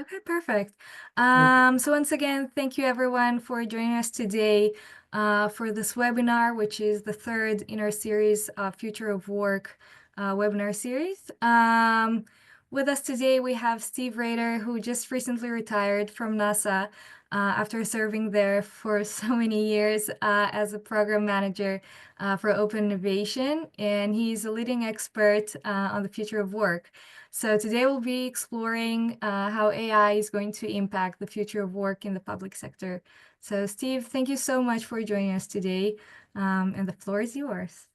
Okay, perfect. Okay. So once again, thank you everyone for joining us today for this webinar, which is the third in our series, Future of Work webinar series. With us today, we have Steve Rader, who just recently retired from NASA after serving there for so many years as a program manager for open innovation, and he's a leading expert on the future of work. So today we'll be exploring how AI is going to impact the future of work in the public sector. So Steve, thank you so much for joining us today, and the floor is yours.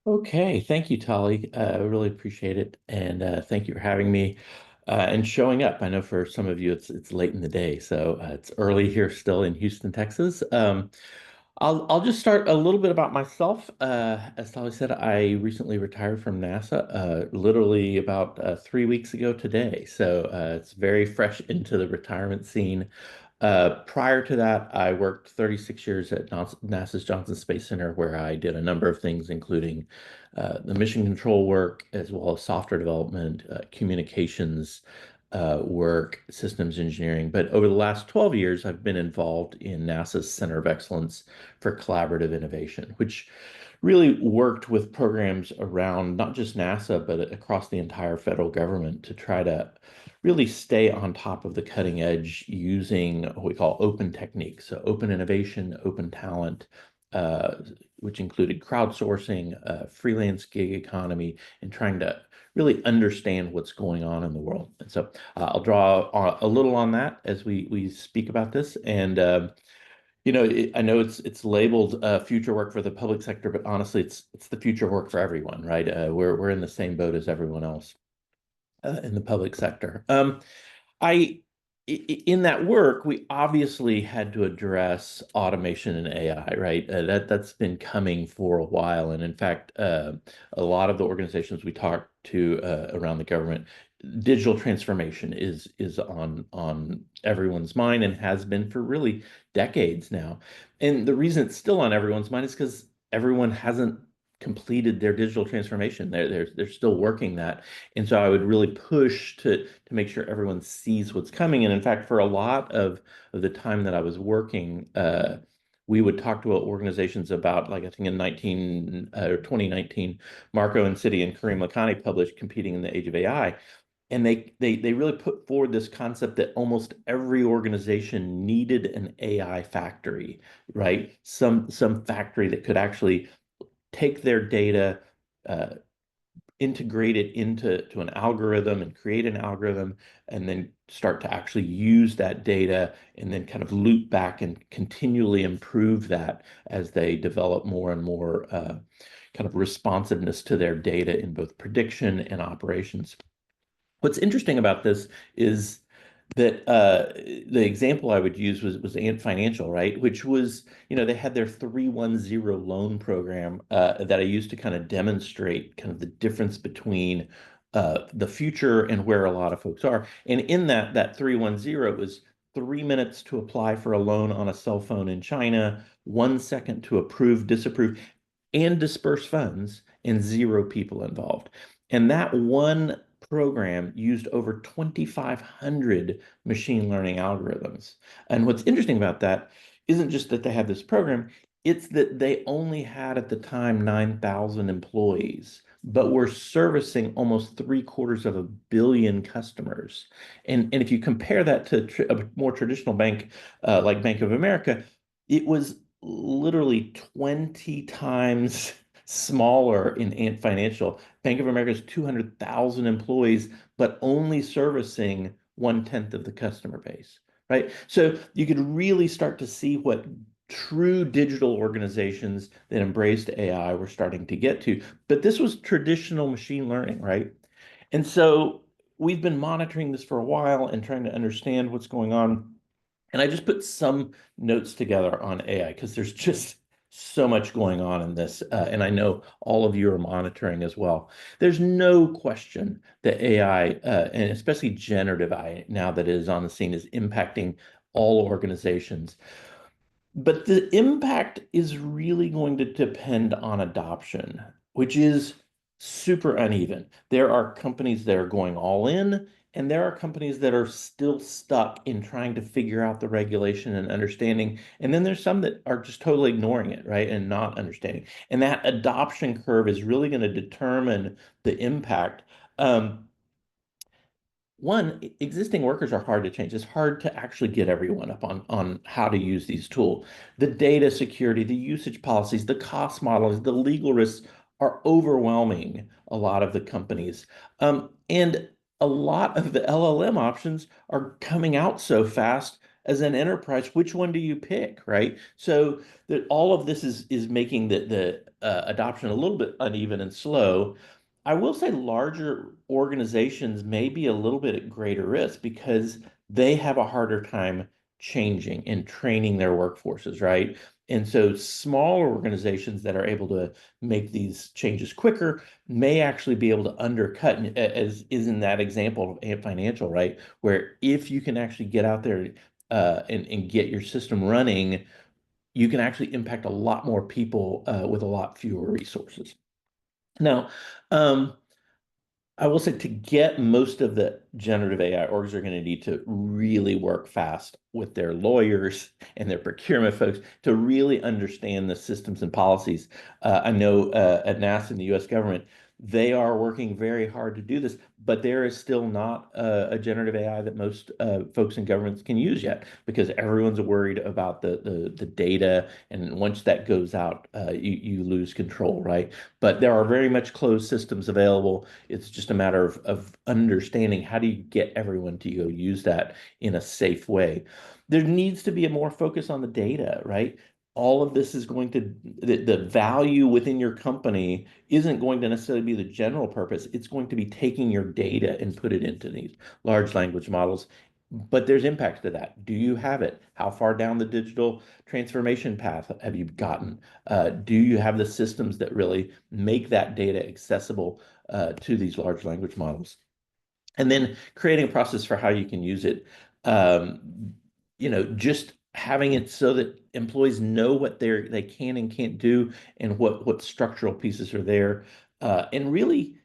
Okay, thank you, Tali. I really appreciate it, and thank you for having me and showing up. I know for some of you it's late in the day, so it's early here still in Houston, Texas. I'll just start a little bit about myself. As Tali said, I recently retired from NASA, literally about 3 weeks ago today. So it's very fresh into the retirement scene. Prior to that, I worked 36 years at NASA's Johnson Space Center, where I did a number of things, including the mission control work, as well as software development, communications work, systems engineering. But over the last 12 years, I've been involved in NASA's Center of Excellence for Collaborative Innovation, which really worked with programs around not just NASA, but across the entire federal government to try to really stay on top of the cutting edge using what we call open techniques. So open innovation, open talent, uh, which included crowdsourcing, freelance gig economy, and trying to really understand what's going on in the world. And so I'll draw a little on that as we speak about this. And I know it's labeled future work for the public sector, but honestly, it's the future work for everyone, right? We're in the same boat as everyone else in the public sector. I in that work, we obviously had to address automation and AI, right? That's been coming for a while, and in fact, a lot of the organizations we talk to around the government, digital transformation is on everyone's mind and has been for really decades now. And the reason it's still on everyone's mind is because everyone hasn't completed their digital transformation. They're still working that. And so I would really push to make sure everyone sees what's coming. And in fact, for a lot of the time that I was working, we would talk to organizations about, like I think in 2019, Marco and Citi and Karim Lakhani published Competing in the Age of AI. And they really put forward this concept that almost every organization needed an AI factory, right? Some factory that could actually take their data, uh, integrate it into an algorithm and create an algorithm, and then start to actually use that data and then kind of loop back and continually improve that as they develop more and more kind of responsiveness to their data in both prediction and operations. What's interesting about this is that the example I would use was Ant Financial, right? Which was, they had their 310 loan program that I used to kind of demonstrate kind of the difference between the future and where a lot of folks are. And in that 310 was 3 minutes to apply for a loan on a cell phone in China, 1 second to approve, disapprove, and disperse funds, and zero people involved. And that one program used over 2,500 machine learning algorithms. And what's interesting about that isn't just that they had this program, it's that they only had at the time 9,000 employees, but were servicing almost 750 million customers. And if you compare that to a more traditional bank like Bank of America, it was literally 20 times smaller in Ant Financial. Bank of America has 200,000 employees, but only servicing 1/10 of the customer base, right? So you could really start to see what true digital organizations that embraced AI were starting to get to. But this was traditional machine learning, right? And so we've been monitoring this for a while and trying to understand what's going on. And I just put some notes together on AI because there's just so much going on in this. And I know all of you are monitoring as well. There's no question that AI, and especially generative AI, now that it is on the scene, is impacting all organizations. But the impact is really going to depend on adoption, which is super uneven. There are companies that are going all in, and there are companies that are still stuck in trying to figure out the regulation and understanding. And then there's some that are just totally ignoring it, right? And not understanding. And that adoption curve is really going to determine the impact. One, existing workers are hard to change. It's hard to actually get everyone up on how to use these tools. The data security, the usage policies, the cost models, the legal risks are overwhelming a lot of the companies. And a lot of the LLM options are coming out so fast as an enterprise. Which one do you pick, right? So that all of this is making the adoption a little bit uneven and slow. I will say larger organizations may be a little bit at greater risk because they have a harder time changing and training their workforces, right? And so smaller organizations that are able to make these changes quicker may actually be able to undercut, as is in that example of Ant Financial, right? Where if you can actually get out there and get your system running, you can actually impact a lot more people with a lot fewer resources. Now, um, I will say to get most of the generative AI orgs are going to need to really work fast with their lawyers and their procurement folks to really understand the systems and policies. I know at NASA and the US government, they are working very hard to do this, but there is still not a generative AI that most folks in governments can use yet because everyone's worried about the data. And once that goes out, you lose control, right? But there are very much closed systems available. It's just a matter of understanding how do you get everyone to go use that in a safe way. There needs to be a more focus on the data, right? All of this is going to, the value within your company isn't going to necessarily be the general purpose. It's going to be taking your data and put it into these large language models. But there's impacts to that. Do you have it? How far down the digital transformation path have you gotten? Do you have the systems that really make that data accessible to these large language models? And then creating a process for how you can use it. Just having it so that employees know what they can and can't do and what structural pieces are there. And really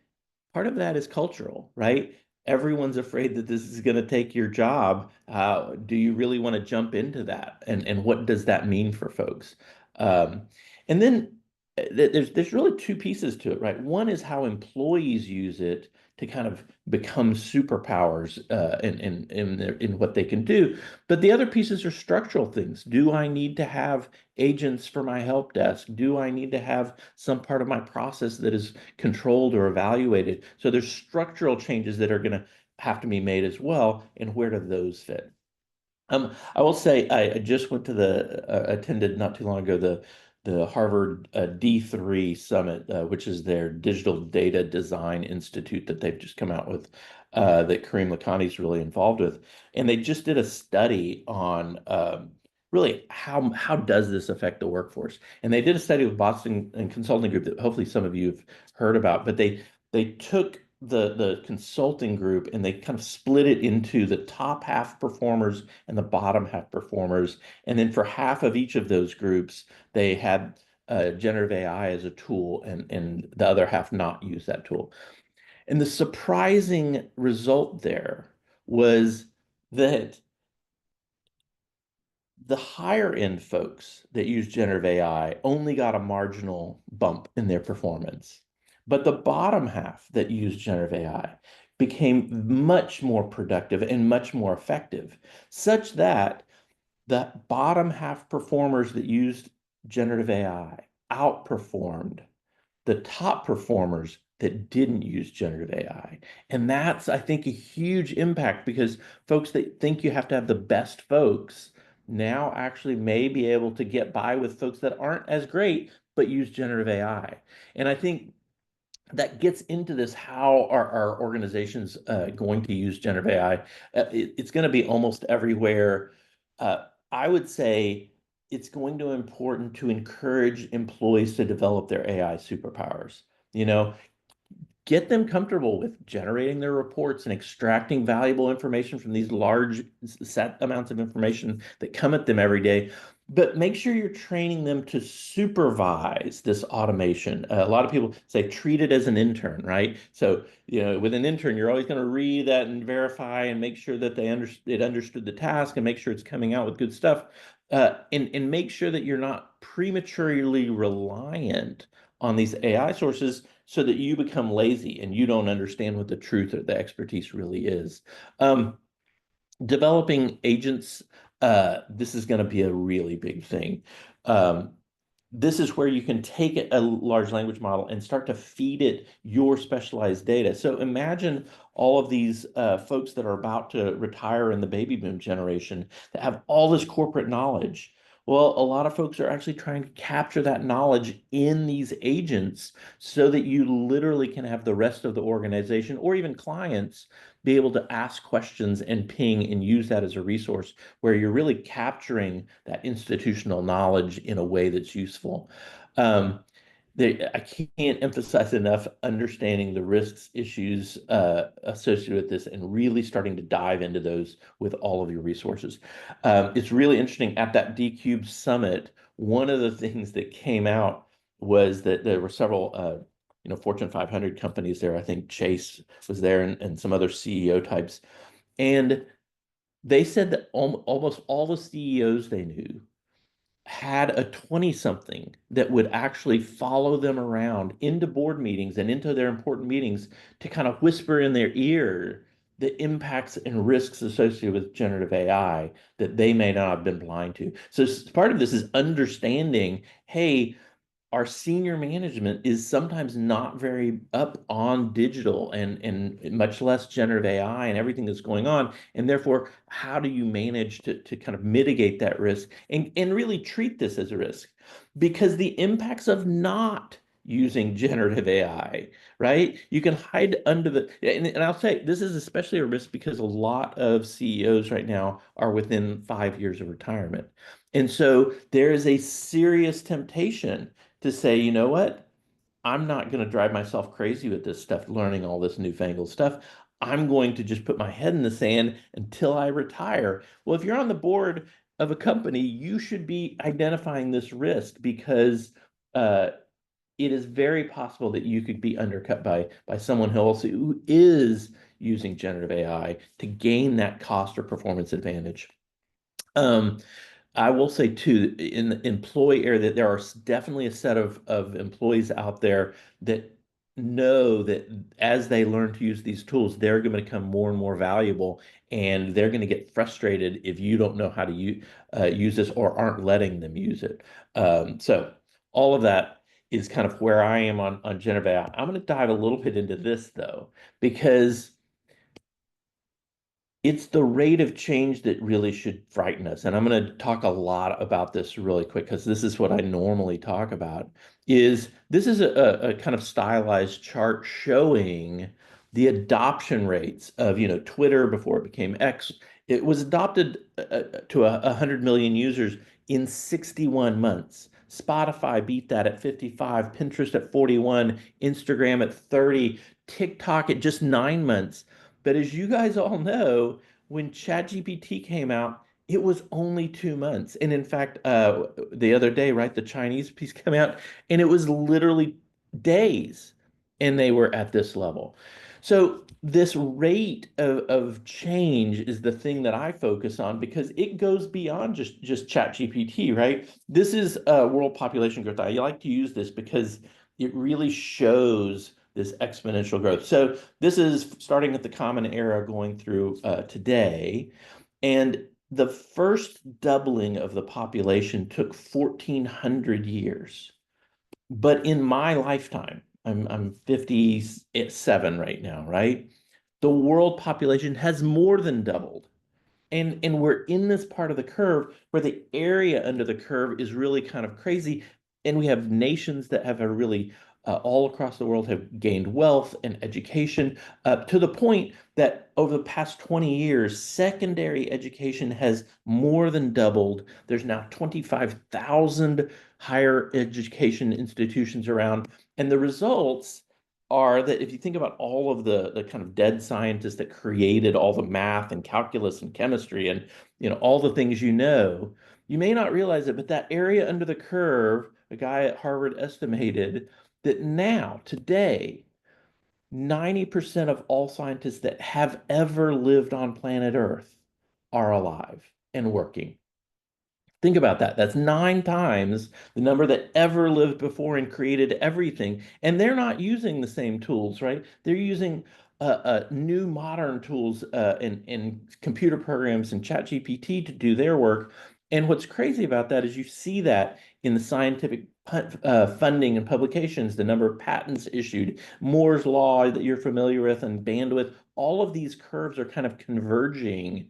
part of that is cultural, right? Everyone's afraid that this is going to take your job. Do you really want to jump into that? And what does that mean for folks? Um, and then there's really two pieces to it, right? One is how employees use it to kind of become superpowers in what they can do. But the other pieces are structural things. Do I need to have agents for my help desk? Do I need to have some part of my process that is controlled or evaluated? So there's structural changes that are going to have to be made as well. And where do those fit? I will say I just went to attended not too long ago the Harvard D3 Summit, which is their Digital Data Design Institute that they've just come out with, that Kareem Lakhani is really involved with, and they just did a study on really how does this affect the workforce, and they did a study with Boston and Consulting Group that hopefully some of you have heard about, but they took the consulting group and they kind of split it into the top half performers and the bottom half performers. And then for half of each of those groups, they had generative AI as a tool and the other half not use that tool. And the surprising result there was that the higher end folks that use generative AI only got a marginal bump in their performance. But the bottom half that used generative AI became much more productive and much more effective, such that the bottom half performers that used generative AI outperformed the top performers that didn't use generative AI. And that's, I think, a huge impact because folks that think you have to have the best folks now actually may be able to get by with folks that aren't as great but use generative AI. And I think that gets into this how are our organizations going to use generative AI? It's going to be almost everywhere. I would say it's going to be important to encourage employees to develop their AI superpowers. You know, get them comfortable with generating their reports and extracting valuable information from these large set amounts of information that come at them every day. but make sure you're training them to supervise this automation. A lot of people say treat it as an intern, right? So, with an intern, you're always going to read that and verify and make sure that it understood the task and make sure it's coming out with good stuff. And make sure that you're not prematurely reliant on these AI sources so that you become lazy and you don't understand what the truth or the expertise really is. Um, Developing agents, this is going to be a really big thing. Um, this is where you can take a large language model and start to feed it your specialized data. So imagine all of these folks that are about to retire in the baby boom generation that have all this corporate knowledge. Well, a lot of folks are actually trying to capture that knowledge in these agents so that you literally can have the rest of the organization or even clients be able to ask questions and ping and use that as a resource where you're really capturing that institutional knowledge in a way that's useful. Um, I can't emphasize enough understanding the risks, issues associated with this, and really starting to dive into those with all of your resources. It's really interesting at that D-Cube summit. One of the things that came out was that there were several, Fortune 500 companies there. I think Chase was there and some other CEO types, and they said that almost all the CEOs they knew had a 20 something that would actually follow them around into board meetings and into their important meetings to kind of whisper in their ear the impacts and risks associated with generative AI that they may not have been blind to. So part of this is understanding, hey, our senior management is sometimes not very up on digital and much less generative AI and everything that's going on. And therefore, how do you manage to kind of mitigate that risk and really treat this as a risk? Because the impacts of not using generative AI, right? You can hide under and I'll say this is especially a risk because a lot of CEOs right now are within 5 years of retirement. And so there is a serious temptation to say, you know what? I'm not going to drive myself crazy with this stuff, learning all this newfangled stuff. I'm going to just put my head in the sand until I retire. Well, if you're on the board of a company, you should be identifying this risk because uh, it is very possible that you could be undercut by someone who is using generative AI to gain that cost or performance advantage. Um, I will say too, in the employee area, that there are definitely a set of employees out there that know that as they learn to use these tools, they're going to become more and more valuable, and they're going to get frustrated if you don't know how to use this or aren't letting them use it. So all of that is kind of where I am on generative AI. I'm going to dive a little bit into this though, because it's the rate of change that really should frighten us. And I'm going to talk a lot about this really quick because this is what I normally talk about. This is a kind of stylized chart showing the adoption rates of, Twitter before it became X. It was adopted to 100 million users in 61 months. Spotify beat that at 55, Pinterest at 41, Instagram at 30, TikTok at just 9 months. But as you guys all know, when ChatGPT came out, it was only 2 months. And in fact, the other day, right, the Chinese piece came out, and it was literally days, and they were at this level. So this rate of change is the thing that I focus on because it goes beyond just ChatGPT, right? This is world population growth. I like to use this because it really shows this exponential growth. So this is starting at the Common Era going through today. And the first doubling of the population took 1,400 years. But in my lifetime, I'm 57 right now, right? The world population has more than doubled. And we're in this part of the curve where the area under the curve is really kind of crazy. And we have nations that have a really all across the world have gained wealth and education to the point that over the past 20 years, secondary education has more than doubled. There's now 25,000 higher education institutions around. And the results are that if you think about all of the kind of dead scientists that created all the math and calculus and chemistry and all the things you may not realize it, but that area under the curve, a guy at Harvard estimated that now, today, 90% of all scientists that have ever lived on planet Earth are alive and working. Think about that. That's 9 times the number that ever lived before and created everything. And they're not using the same tools, right? They're using new modern tools and computer programs and ChatGPT to do their work. And what's crazy about that is you see that in the scientific funding and publications, the number of patents issued, Moore's Law that you're familiar with, and bandwidth, all of these curves are kind of converging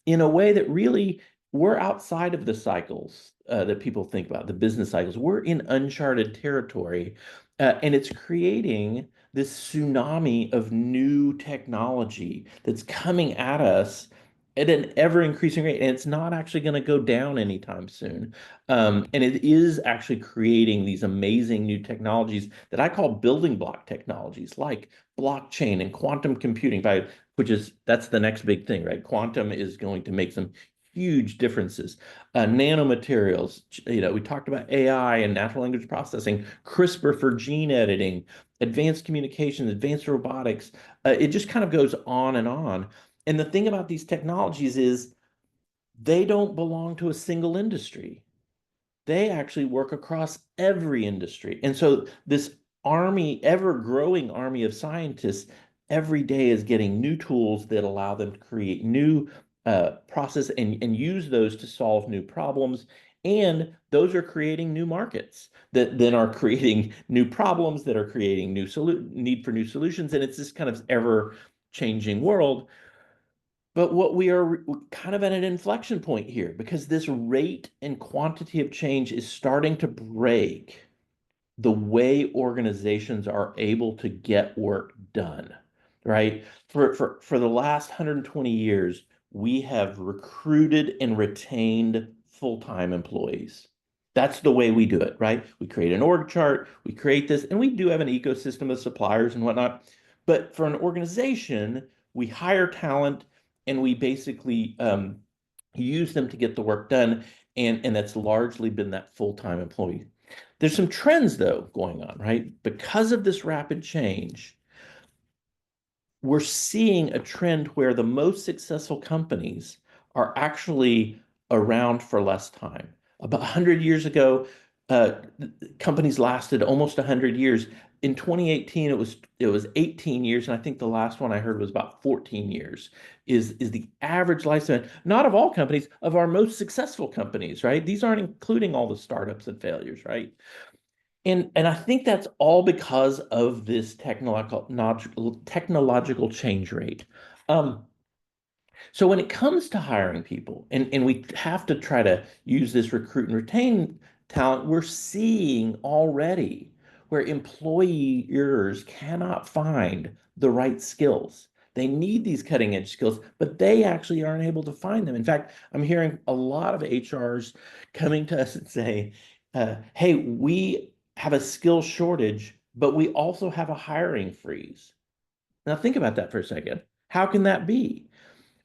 in a way that really we're outside of the cycles that people think about, the business cycles. We're in uncharted territory, and it's creating this tsunami of new technology that's coming at us at an ever increasing rate, and it's not actually going to go down anytime soon. And it is actually creating these amazing new technologies that I call building block technologies, like blockchain and quantum computing, which is that's the next big thing, right? Quantum is going to make some huge differences. Nanomaterials, we talked about AI and natural language processing, CRISPR for gene editing, advanced communications, advanced robotics. It just kind of goes on and on. And the thing about these technologies is they don't belong to a single industry. They actually work across every industry. And so this army, ever growing army of scientists, every day is getting new tools that allow them to create new process and use those to solve new problems. And those are creating new markets that then are creating new problems that are creating need for new solutions. And it's this kind of ever changing world. But what we're kind of at an inflection point here because this rate and quantity of change is starting to break the way organizations are able to get work done, right? For the last 120 years, we have recruited and retained full-time employees. That's the way we do it, right? We create an org chart, we create this, and we do have an ecosystem of suppliers and whatnot. But for an organization, we hire talent and we basically use them to get the work done. And that's largely been that full-time employee. There's some trends, though, going on, right? Because of this rapid change, we're seeing a trend where the most successful companies are actually around for less time. About 100 years ago, companies lasted almost 100 years. In 2018, it was 18 years, and I think the last one I heard was about 14 years is the average lifespan, not of all companies, of our most successful companies, right? These aren't including all the startups and failures, right? And I think that's all because of this technological change rate. Um, so when it comes to hiring people, and we have to try to use this recruit and retain talent, we're seeing already where employers cannot find the right skills. They need these cutting edge skills, but they actually aren't able to find them. In fact, I'm hearing a lot of HRs coming to us and say, hey, we have a skill shortage, but we also have a hiring freeze. Now, think about that for a second. How can that be?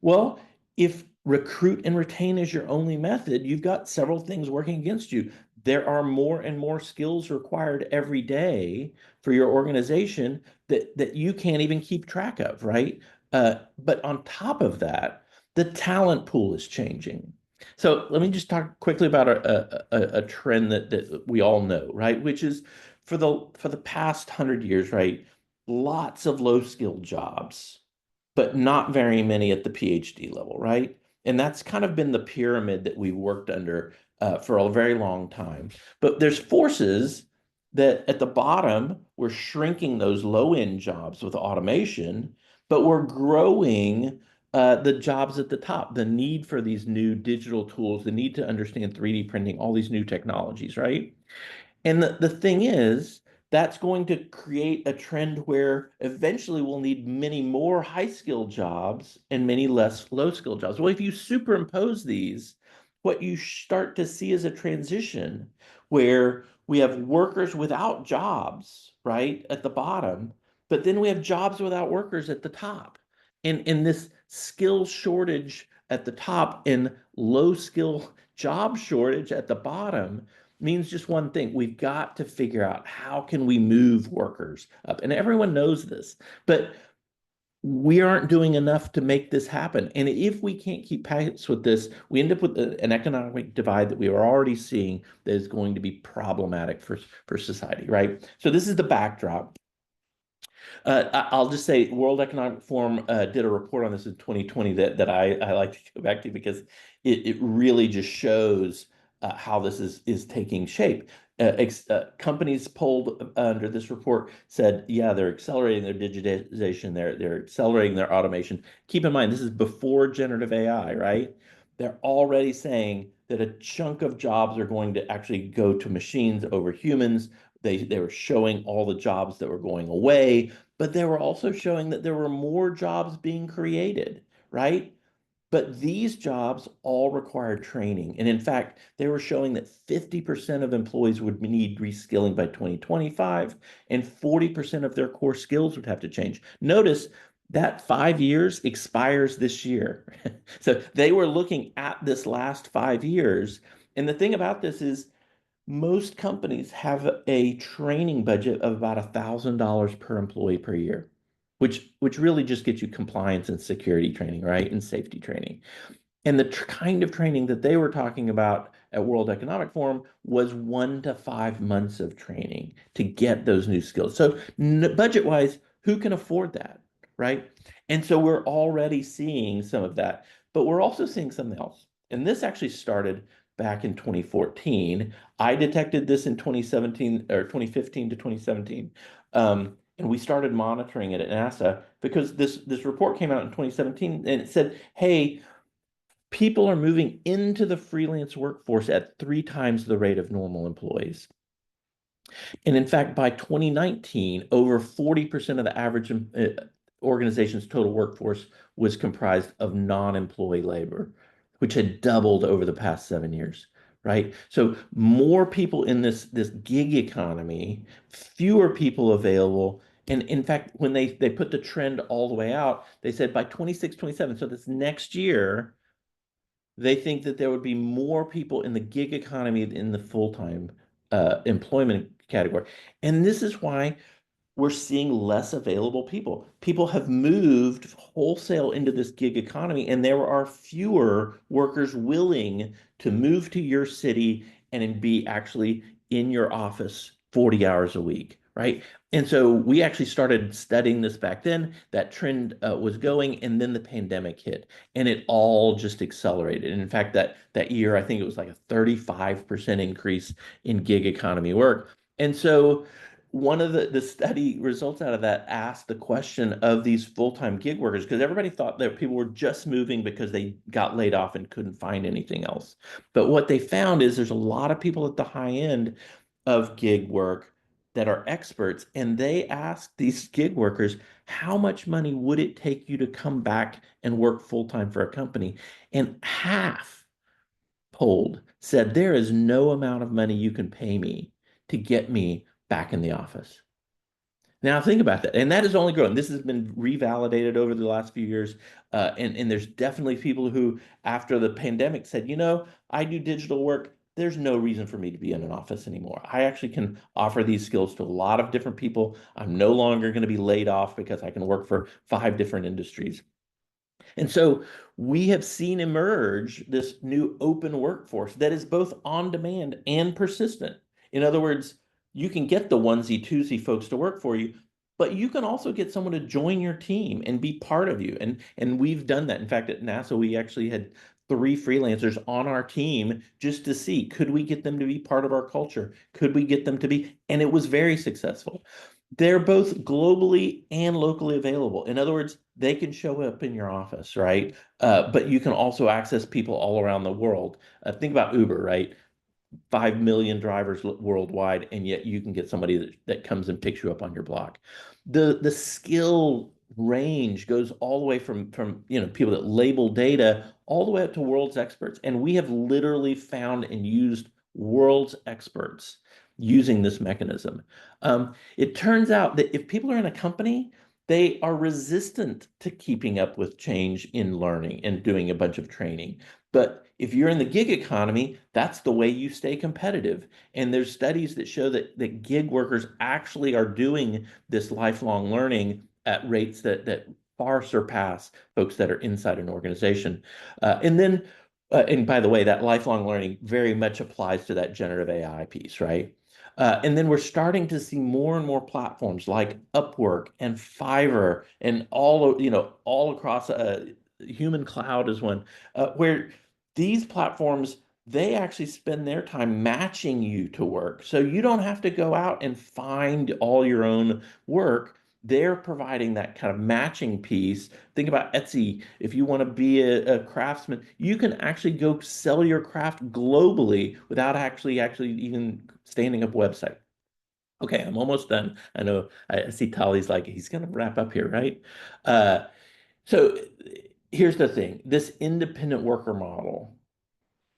Well, if recruit and retain is your only method, you've got several things working against you. There are more and more skills required every day for your organization that you can't even keep track of, right? But on top of that, the talent pool is changing. So let me just talk quickly about a trend that we all know, right? Which is for the past 100 years, right? Lots of low skilled jobs but not very many at the PhD level, right? And that's kind of been the pyramid that we worked under for a very long time. But there's forces that at the bottom, we're shrinking those low end jobs with automation, but we're growing the jobs at the top, the need for these new digital tools, the need to understand 3D printing, all these new technologies, right? And the thing is, that's going to create a trend where eventually we'll need many more high-skilled jobs and many less low-skilled jobs. Well, if you superimpose these, what you start to see is a transition where we have workers without jobs, right, at the bottom, But then we have jobs without workers at the top. And this skill shortage at the top and low skill job shortage at the bottom means just one thing. We've got to figure out how can we move workers up. And everyone knows this, but we aren't doing enough to make this happen. And if we can't keep pace with this, we end up with an economic divide that we are already seeing that is going to be problematic for society, right? So this is the backdrop. I'll just say World Economic Forum did a report on this in 2020 that I like to go back to because it really just shows how this is taking shape. Companies polled under this report said, yeah, they're accelerating their digitization, they're accelerating their automation. Keep in mind, this is before generative AI, right? They're already saying that a chunk of jobs are going to actually go to machines over humans. They were showing all the jobs that were going away, but they were also showing that there were more jobs being created, right? But these jobs all require training. And in fact, they were showing that 50% of employees would need reskilling by 2025, and 40% of their core skills would have to change. Notice that 5 years expires this year. So they were looking at this last 5 years. And the thing about this is, most companies have a training budget of about $1,000 per employee per year, which really just gets you compliance and security training, right? And safety training. And the kind of training that they were talking about at World Economic Forum was 1 to 5 months of training to get those new skills. So budget-wise, who can afford that, right? And so we're already seeing some of that, but we're also seeing something else. And this actually started back in 2014. I detected this in 2017 or 2015 to 2017. And we started monitoring it at NASA because this report came out in 2017 and it said, hey, people are moving into the freelance workforce at 3 times the rate of normal employees. And in fact, by 2019, over 40% of the average organization's total workforce was comprised of non-employee labor, which had doubled over the past 7 years, right? So more people in this gig economy, fewer people available. And in fact, when they put the trend all the way out, they said by 26, 27, so this next year, they think that there would be more people in the gig economy than in the full-time employment category. And this is why we're seeing less available people. People have moved wholesale into this gig economy, and there are fewer workers willing to move to your city and be actually in your office 40 hours a week, right? And so we actually started studying this back then. That trend was going, and then the pandemic hit, and it all just accelerated. And in fact, that year, I think it was like a 35% increase in gig economy work. And so one of the study results out of that asked the question of these full-time gig workers, because everybody thought that people were just moving because they got laid off and couldn't find anything else. But what they found is there's a lot of people at the high end of gig work that are experts, and they asked these gig workers, how much money would it take you to come back and work full-time for a company? And half polled said there is no amount of money you can pay me to get me back in the office. Now think about that, and that is only growing. This has been revalidated over the last few years, and there's definitely people who, after the pandemic, said, I do digital work. There's no reason for me to be in an office anymore. I actually can offer these skills to a lot of different people. I'm no longer going to be laid off because I can work for 5 different industries. And so we have seen emerge this new open workforce that is both on demand and persistent. In other words, you can get the onesie twosie folks to work for you, but you can also get someone to join your team and be part of you. And we've done that. In fact, at NASA, we actually had 3 freelancers on our team just to see, could we get them to be part of our culture? Could we get them to be? And it was very successful. They're both globally and locally available. In other words, they can show up in your office, right? But you can also access people all around the world. Think about Uber, right? 5 million drivers worldwide, and yet you can get somebody that comes and picks you up on your block. The skill range goes all the way from people that label data all the way up to world's experts. And we have literally found and used world's experts using this mechanism. It turns out that if people are in a company, they are resistant to keeping up with change in learning and doing a bunch of training. But if you're in the gig economy, that's the way you stay competitive. And there's studies that show that gig workers actually are doing this lifelong learning at rates that far surpass folks that are inside an organization. And by the way, that lifelong learning very much applies to that generative AI piece, right? And then we're starting to see more and more platforms like Upwork and Fiverr and all across Human Cloud is one where these platforms they actually spend their time matching you to work. So you don't have to go out and find all your own work. They're providing that kind of matching piece. Think about Etsy. If you want to be a craftsman, you can actually go sell your craft globally without actually even standing up a website. Okay, I'm almost done. I know I see Tali's like he's going to wrap up here, right? Uh, so here's the thing: this independent worker model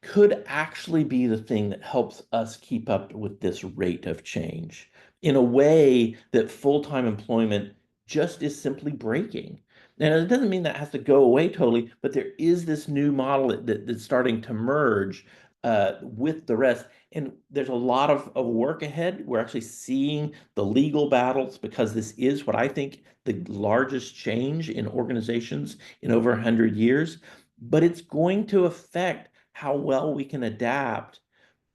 could actually be the thing that helps us keep up with this rate of change in a way that full-time employment just is simply breaking. And it doesn't mean that has to go away totally, but there is this new model that's starting to merge with the rest. And there's a lot of work ahead. We're actually seeing the legal battles because this is what I think the largest change in organizations in over 100 years. But it's going to affect how well we can adapt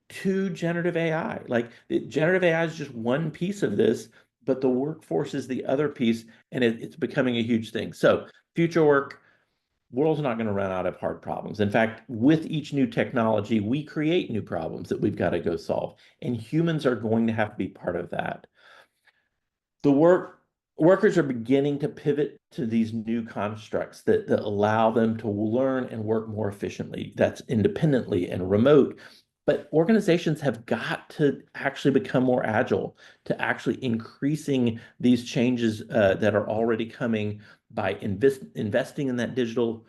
to generative AI. Like generative AI is just one piece of this, but the workforce is the other piece, and it's becoming a huge thing. So future work, world's not going to run out of hard problems. In fact, with each new technology, we create new problems that we've got to go solve, and humans are going to have to be part of that. The workers are beginning to pivot to these new constructs that allow them to learn and work more efficiently. That's independently and remote. But organizations have got to actually become more agile to actually increasing these changes that are already coming by investing in that digital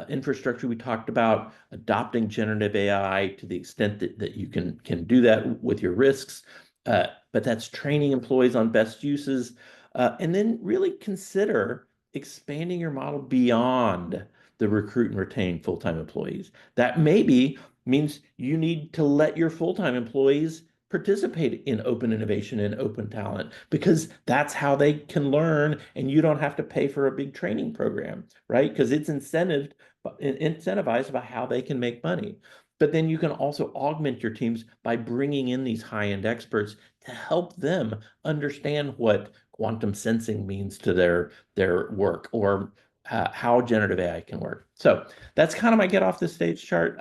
infrastructure we talked about, adopting generative AI to the extent that you can do that with your risks, but that's training employees on best uses, and then really consider expanding your model beyond the recruit and retain full-time employees. That maybe means you need to let your full-time employees participate in open innovation and open talent because that's how they can learn and you don't have to pay for a big training program, right? Because it's incentivized by how they can make money. But then you can also augment your teams by bringing in these high-end experts to help them understand what quantum sensing means to their work or how generative AI can work. So that's kind of my get off the stage chart.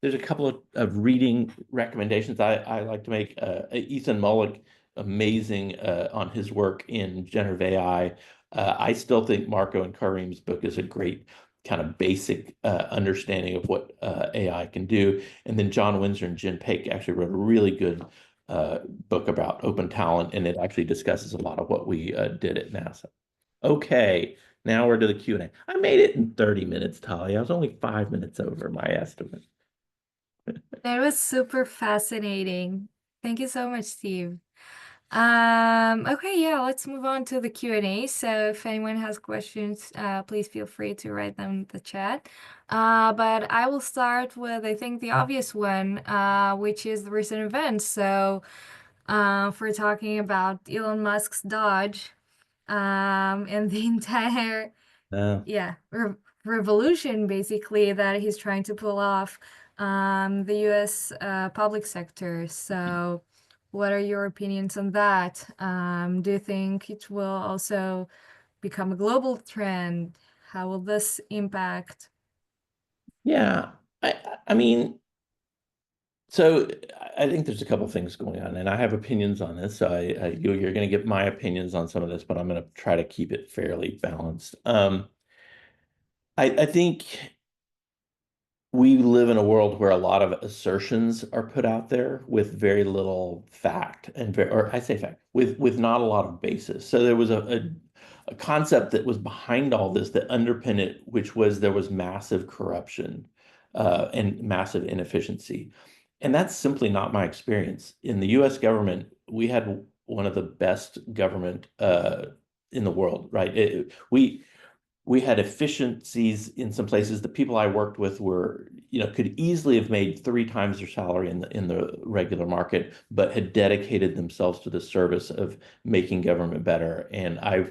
There's a couple of reading recommendations I like to make. Ethan Mullick, amazing on his work in generative AI. I still think Marco and Karim's book is a great kind of basic understanding of what AI can do. And then John Windsor and Jen Paik actually wrote a really good book about open talent, and it actually discusses a lot of what we did at NASA. Okay, now we're to the Q&A. I made it in 30 minutes, Talia. I was only 5 minutes over my estimate. That was super fascinating. Thank you so much, Steve. Okay, yeah, let's move on to the Q&A. So if anyone has questions, please feel free to write them in the chat. But I will start with, I think, the obvious one, which is the recent events. So if we're talking about Elon Musk's Dodge, and the entire Uh, yeah revolution basically that he's trying to pull off the US public sector. So what are your opinions on that? Do you think it will also become a global trend? How will this impact? yeah, I mean, so I think there's a couple things going on, and I have opinions on this. So you're going to get my opinions on some of this, but I'm going to try to keep it fairly balanced. I think we live in a world where a lot of assertions are put out there with very little fact or I say fact with not a lot of basis. So there was a concept that was behind all this that underpinned it, which was there was massive corruption and massive inefficiency. And that's simply not my experience. In the US government, we had one of the best government in the world, right? We had efficiencies in some places. The people I worked with were, could easily have made 3 times their salary in the regular market, but had dedicated themselves to the service of making government better. And I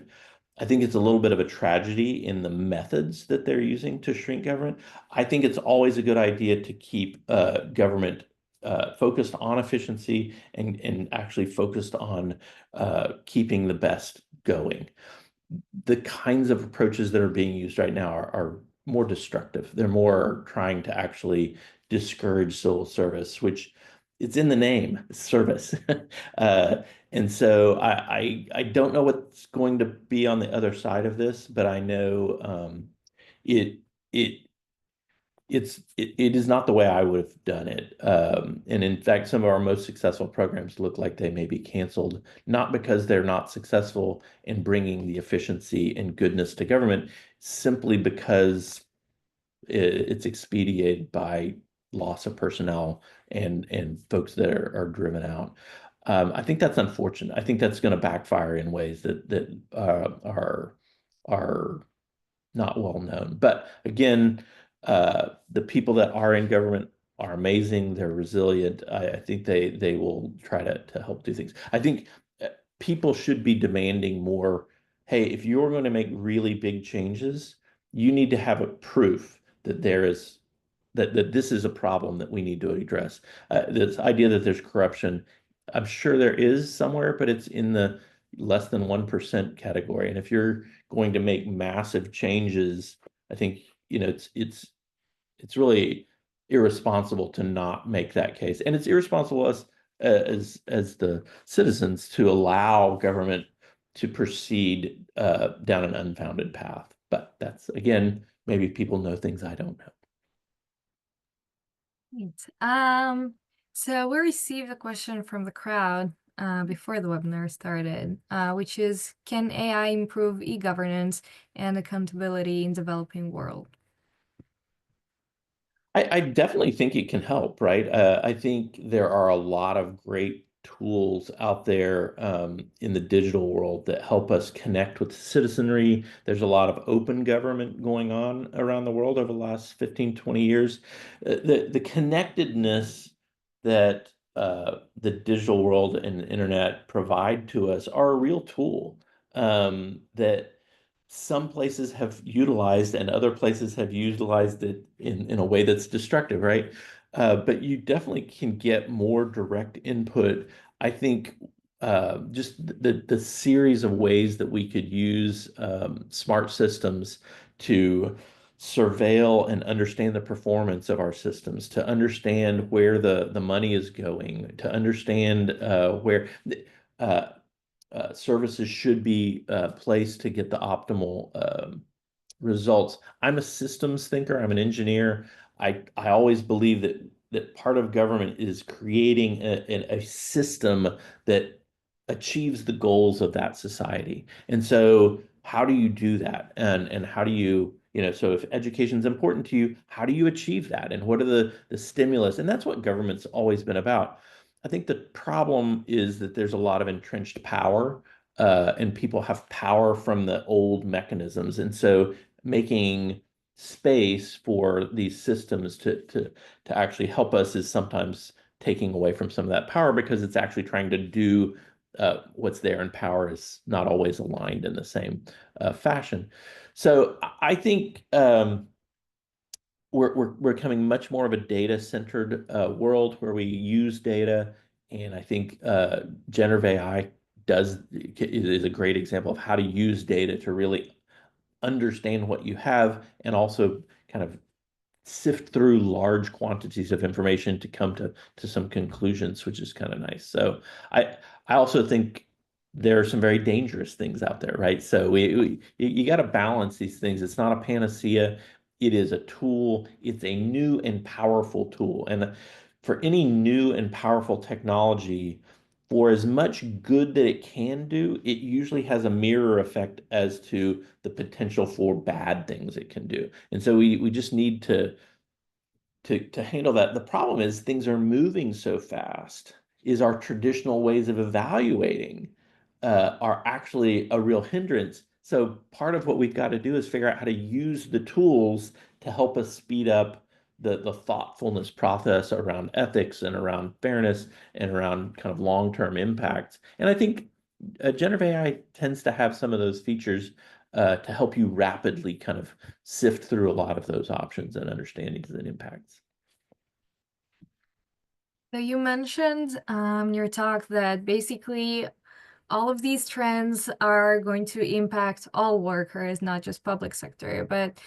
think it's a little bit of a tragedy in the methods that they're using to shrink government. I think it's always a good idea to keep government focused on efficiency and actually focused on keeping the best going. The kinds of approaches that are being used right now are more destructive. They're more trying to actually discourage civil service, which it's in the name, service. uh, and so I don't know what's going to be on the other side of this, but I know it it it is not the way I would have done it. And in fact, some of our most successful programs look like they may be canceled, not because they're not successful in bringing the efficiency and goodness to government, simply because it's expedited by loss of personnel and folks that are driven out. I think that's unfortunate. I think that's going to backfire in ways that are not well known. But again, the people that are in government are amazing. They're resilient. I think they will try to help do things. I think people should be demanding more. Hey, if you're going to make really big changes, you need to have a proof that there is that this is a problem that we need to address. This idea that there's corruption, I'm sure there is somewhere, but it's in the less than 1% category. And if you're going to make massive changes, I think, it's really irresponsible to not make that case. And it's irresponsible as the citizens to allow government to proceed down an unfounded path. But that's, again, maybe people know things I don't know. Right. So we received a question from the crowd before the webinar started, which is, can AI improve e-governance and accountability in developing world? I definitely think it can help, right? I think there are a lot of great tools out there in the digital world that help us connect with citizenry. There's a lot of open government going on around the world over the last 15, 20 years. The connectedness that the digital world and the internet provide to us are a real tool that some places have utilized and other places have utilized it in a way that's destructive, right? But you definitely can get more direct input. I think just the series of ways that we could use smart systems to surveil and understand the performance of our systems, to understand where the money is going, to understand where uh, services should be placed to get the optimal results. I'm a systems thinker. I'm an engineer. I always believe that part of government is creating a system that achieves the goals of that society. And so how do you do that? And how do you, so if education is important to you, how do you achieve that? And what are the stimulus? And that's what government's always been about. I think the problem is that there's a lot of entrenched power, and people have power from the old mechanisms. And so making space for these systems to actually help us is sometimes taking away from some of that power because it's actually trying to do what's there, and power is not always aligned in the same fashion. So I think we're becoming much more of a data-centered world where we use data, and I think generative AI is a great example of how to use data to really understand what you have and also kind of sift through large quantities of information to come to some conclusions, which is kind of nice. So I also think there are some very dangerous things out there, right? So we you got to balance these things. It's not a panacea. It is a tool. It's a new and powerful tool. And for any new and powerful technology, for as much good that it can do, it usually has a mirror effect as to the potential for bad things it can do. And so we just need to to handle that. The problem is things are moving so fast, is our traditional ways of evaluating are actually a real hindrance. So part of what we've got to do is figure out how to use the tools to help us speed up the thoughtfulness process around ethics and around fairness and around kind of long-term impacts. And I think generative AI tends to have some of those features to help you rapidly kind of sift through a lot of those options and understandings and impacts. So you mentioned in your talk that basically all of these trends are going to impact all workers, not just public sector. But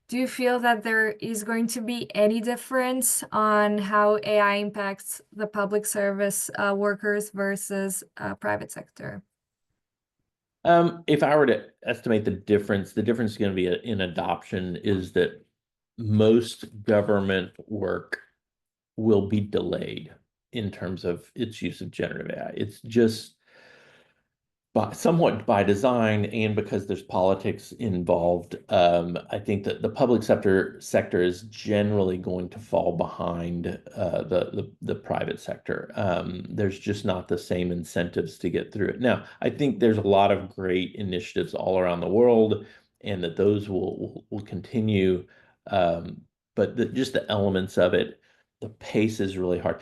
do you feel that there is going to be any difference on how AI impacts the public service workers versus private sector? If I were to estimate the difference is going to be in adoption is that most government work will be delayed in terms of its use of generative AI. It's just somewhat by design and because there's politics involved. I think that the public sector is generally going to fall behind the private sector. There's just not the same incentives to get through it. Now, I think there's a lot of great initiatives all around the world, and that those will continue. But just the elements of it, the pace is really hard.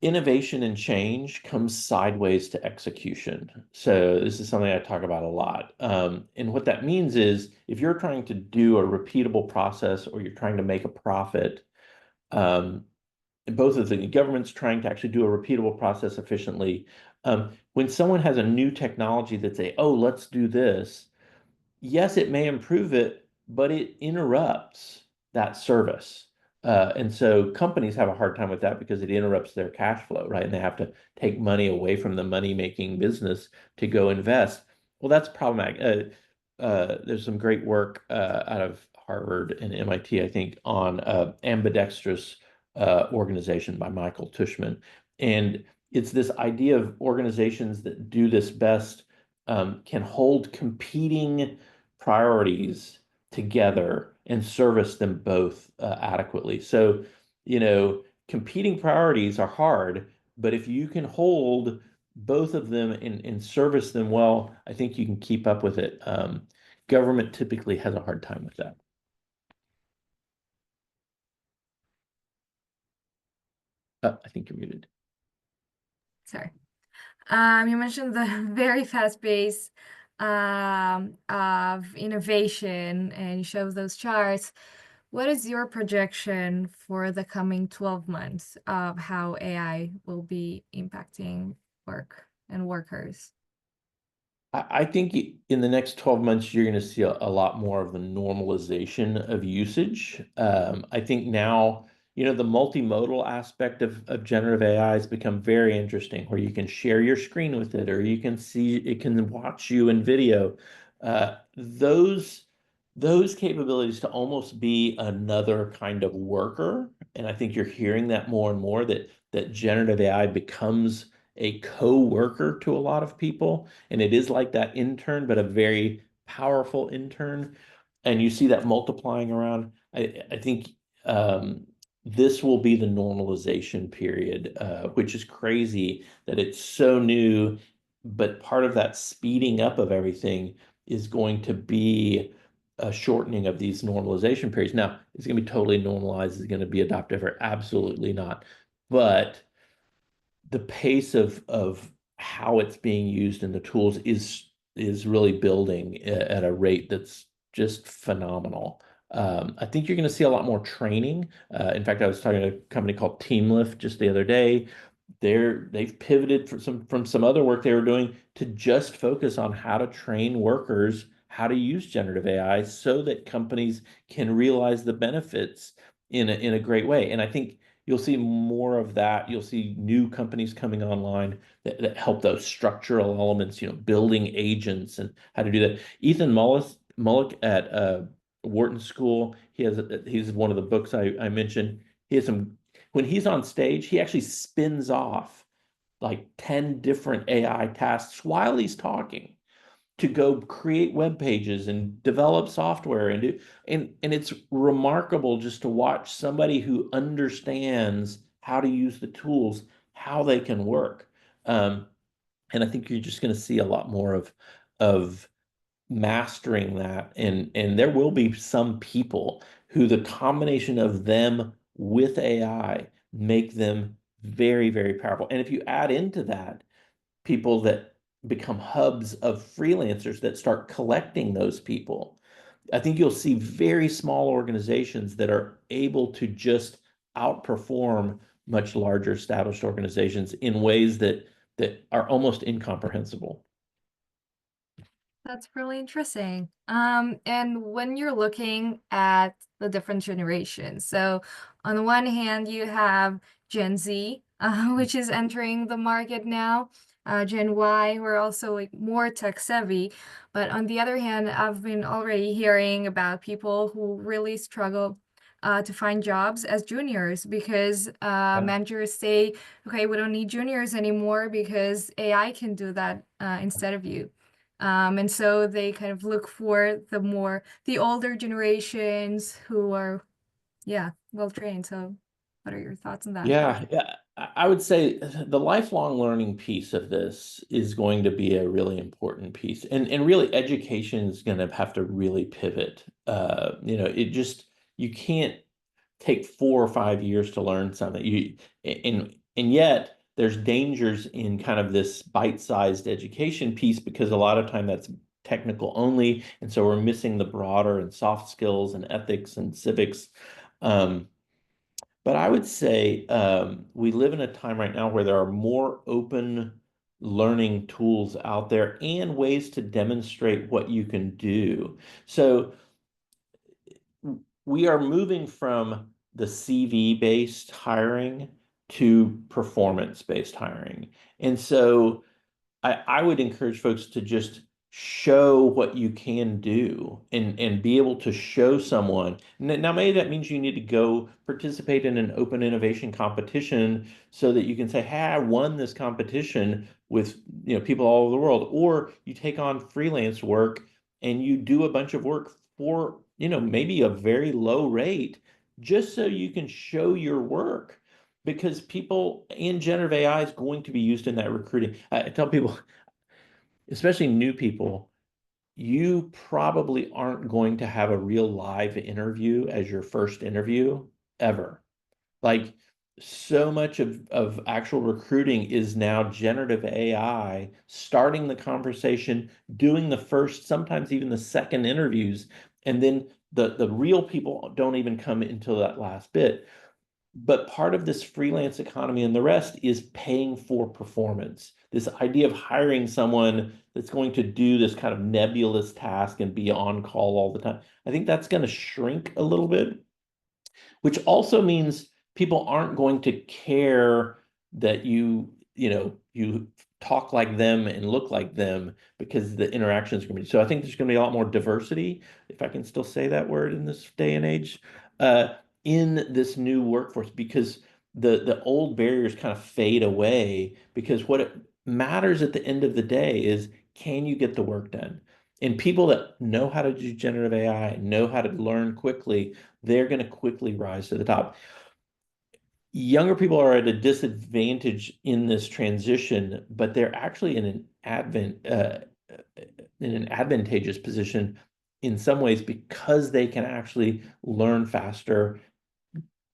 Innovation and change comes sideways to execution. So this is something I talk about a lot. And what that means is if you're trying to do a repeatable process or you're trying to make a profit, um, and both of the government's trying to actually do a repeatable process efficiently. When someone has a new technology that say, oh, let's do this, yes, it may improve it, but it interrupts that service. And so companies have a hard time with that because it interrupts their cash flow, right? And they have to take money away from the money-making business to go invest. Well, that's problematic. There's some great work out of Harvard and MIT, I think, on ambidextrous organization by Michael Tushman. And it's this idea of organizations that do this best can hold competing priorities together and service them both adequately. So, competing priorities are hard, but if you can hold both of them and service them well, I think you can keep up with it. Government typically has a hard time with that. I think you're muted. Sorry. You mentioned the very fast pace of innovation and you showed those charts. What is your projection for the coming 12 months of how AI will be impacting work and workers? I think in the next 12 months, you're going to see a lot more of the normalization of usage. I think now, the multimodal aspect of generative AI has become very interesting, where you can share your screen with it, or you can see it can watch you in video. Those capabilities to almost be another kind of worker, and I think you're hearing that more and more that generative AI becomes a co-worker to a lot of people. And it is like that intern, but a very powerful intern. And you see that multiplying around. I think this will be the normalization period, which is crazy that it's so new. But part of that speeding up of everything is going to be a shortening of these normalization periods. Now, it's going to be totally normalized. It's going to be adopted or absolutely not. But the pace of how it's being used in the tools is really building at a rate that's just phenomenal. I think you're going to see a lot more training. In fact, I was talking to a company called TeamLift just the other day. They've pivoted from some other work they were doing to just focus on how to train workers how to use generative AI so that companies can realize the benefits in a great way. And I think you'll see more of that. You'll see new companies coming online that help those structural elements, building agents and how to do that. Ethan Mullick at Wharton School, he's one of the books I mentioned. He has some, when he's on stage, he actually spins off like 10 different AI tasks while he's talking to go create web pages and develop software and do and it's remarkable just to watch somebody who understands how to use the tools, how they can work. Um, and I think you're just going to see a lot more of mastering that. And there will be some people who the combination of them with AI make them very, very powerful. And if you add into that people that become hubs of freelancers that start collecting those people, I think you'll see very small organizations that are able to just outperform much larger established organizations in ways that are almost incomprehensible. That's really interesting. And when you're looking at the different generations, so on the one hand, you have Gen Z, which is entering the market now, Gen Y, who are also like more tech savvy. But on the other hand, I've been already hearing about people who really struggle to find jobs as juniors because managers say, okay, we don't need juniors anymore because AI can do that instead of you. And so they kind of look for the older generations who are, yeah, well trained. So what are your thoughts on that? Yeah, I would say the lifelong learning piece of this is going to be a really important piece. And really education is going to have to really pivot. It just you can't take 4 or 5 years to learn something. And yet there's dangers in kind of this bite-sized education piece because a lot of time that's technical only, and so we're missing the broader and soft skills and ethics and civics. Um, but I would say we live in a time right now where there are more open learning tools out there and ways to demonstrate what you can do. So we are moving from the CV-based hiring to performance-based hiring. And so I would encourage folks to just show what you can do and be able to show someone. Now, maybe that means you need to go participate in an open innovation competition so that you can say, hey, I won this competition with people all over the world. Or you take on freelance work and you do a bunch of work for maybe a very low rate just so you can show your work because people in generative AI is going to be used in that recruiting. I tell people, especially new people, you probably aren't going to have a real live interview as your first interview ever. Like so much of actual recruiting is now generative AI starting the conversation, doing the first, sometimes even the second interviews, and then the real people don't even come until that last bit. But part of this freelance economy and the rest is paying for performance. This idea of hiring someone that's going to do this kind of nebulous task and be on call all the time. I think that's going to shrink a little bit, which also means people aren't going to care that you talk like them and look like them because the interaction is going to be. So I think there's going to be a lot more diversity, if I can still say that word in this day and age, uh, in this new workforce because the old barriers kind of fade away because what it matters at the end of the day is can you get the work done? And people that know how to do generative AI, know how to learn quickly, they're going to quickly rise to the top. Younger people are at a disadvantage in this transition, but they're actually in an advantageous position in some ways because they can actually learn faster,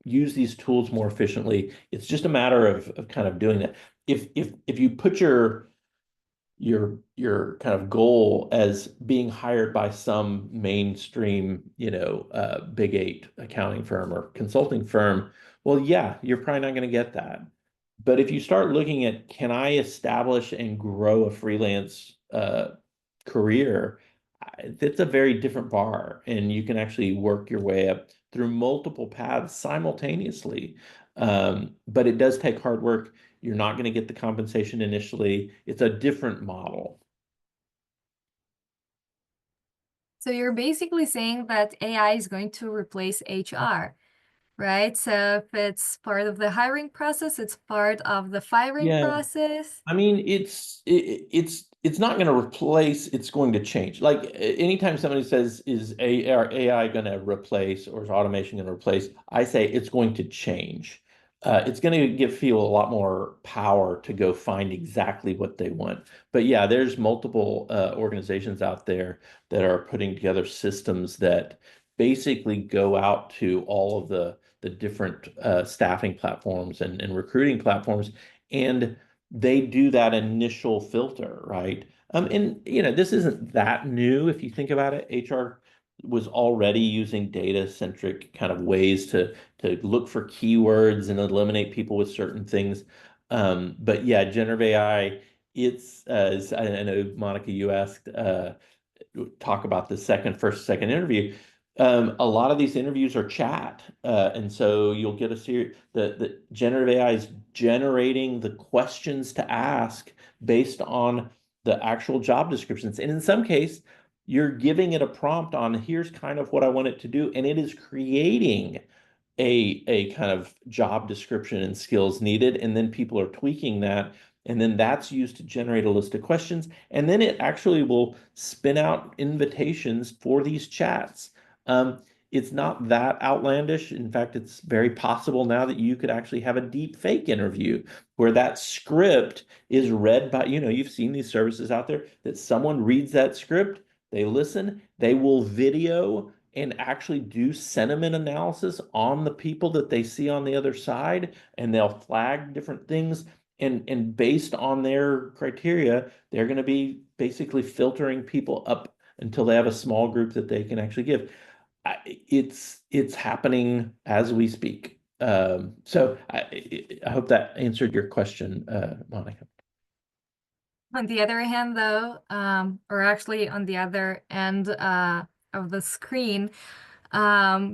use these tools more efficiently. It's just a matter of kind of doing that. If you put your kind of goal as being hired by some mainstream, big eight accounting firm or consulting firm, well, yeah, you're probably not going to get that. But if you start looking at can I establish and grow a freelance career, it's a very different bar, and you can actually work your way up through multiple paths simultaneously. But it does take hard work. You're not going to get the compensation initially. It's a different model. So you're basically saying that AI is going to replace HR. right? So if it's part of the hiring process, it's part of the firing Yeah. process. I mean, it's not going to replace, it's going to change. Like anytime somebody says, is AI going to replace or is automation going to replace? I say it's going to change. It's going to give people a lot more power to go find exactly what they want. But yeah, there's multiple organizations out there that are putting together systems that basically go out to all of the different staffing platforms and recruiting platforms, and they do that initial filter, right? And this isn't that new if you think about it. HR was already using data-centric kind of ways to look for keywords and eliminate people with certain things. But yeah, generative AI, it's as I know, Monica, you asked talk about the first, second interview. A lot of these interviews are chat, and so you'll get a series. The generative AI is generating the questions to ask based on the actual job descriptions, and in some case, you're giving it a prompt on here's kind of what I want it to do, and it is creating a kind of job description and skills needed, and then people are tweaking that, and then that's used to generate a list of questions, and then it actually will spin out invitations for these chats. It's not that outlandish. In fact, it's very possible now that you could actually have a deep fake interview where that script is read by, you've seen these services out there that someone reads that script, they listen, they will video and actually do sentiment analysis on the people that they see on the other side, and they'll flag different things. And based on their criteria, they're going to be basically filtering people up until they have a small group that they can actually give. It's happening as we speak. I hope that answered your question, Monica. On the other hand, though, or actually on the other end of the screen,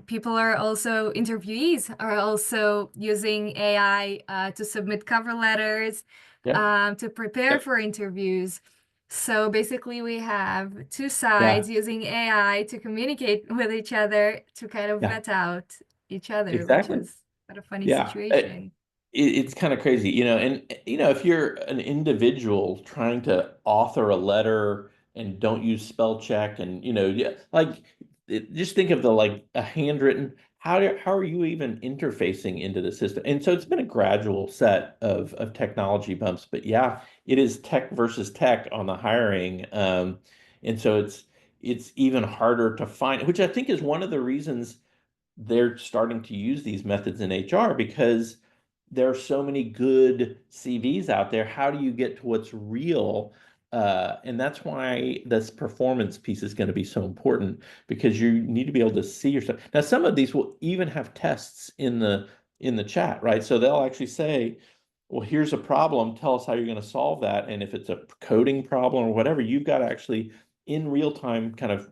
people are also, interviewees are also using AI to submit cover letters, Yeah. to prepare Yep. for interviews. So basically, we have two Yeah. sides using AI to communicate with each other to kind of Yeah. vet out each other, which Exactly. is kind of funny Yeah. situation. It's kind of crazy, and if you're an individual trying to author a letter and don't use spell check, and yeah, like just think of the like a handwritten. How are you even interfacing into the system? And so it's been a gradual set of technology bumps, but yeah, it is tech versus tech on the hiring, and so it's even harder to find, which I think is one of the reasons they're starting to use these methods in HR, because there are so many good CVs out there. How do you get to what's real? And that's why this performance piece is going to be so important, because you need to be able to see yourself. Now, some of these will even have tests in the chat, right? So they'll actually say, well, here's a problem. Tell us how you're going to solve that. And if it's a coding problem or whatever, you've got to actually in real time kind of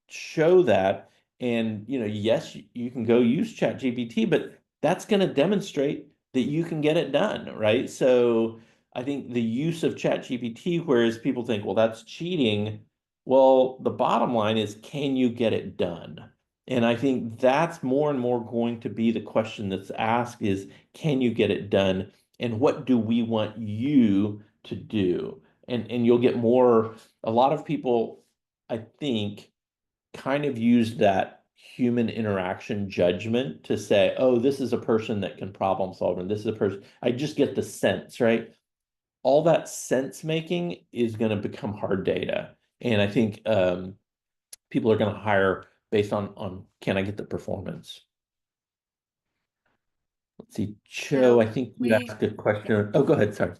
show that. And yes, you can go use ChatGPT, but that's going to demonstrate that you can get it done, right? So I think the use of ChatGPT, whereas people think, well, that's cheating. Well, the bottom line is, can you get it done? And I think that's more and more going to be the question that's asked is, can you get it done? And what do we want you to do? And you'll get more, a lot of people, I think, kind of use that human interaction judgment to say, oh, this is a person that can problem solve, and this is a person. I just get the sense, right? All that sense making is going to become hard data. And I think people are going to hire based on can I get the performance? Let's see, Cho, So I think you we, asked a yeah. question. Oh, go ahead. Sorry.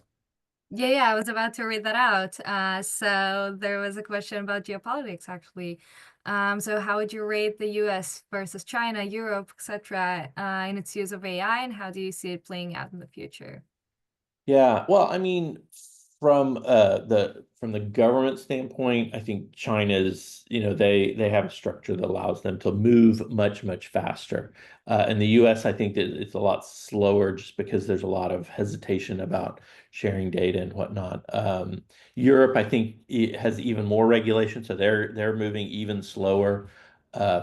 Yeah, I was about to read that out. So there was a question about geopolitics, actually. So how would you rate the US versus China, Europe, etc., in its use of AI, and how do you see it playing out in the future? Yeah, well, I mean, from the government standpoint, I think China's, they have a structure that allows them to move much faster. In the US, I think that it's a lot slower just because there's a lot of hesitation about sharing data and whatnot. Europe, I think, it has even more regulation, so they're moving even slower.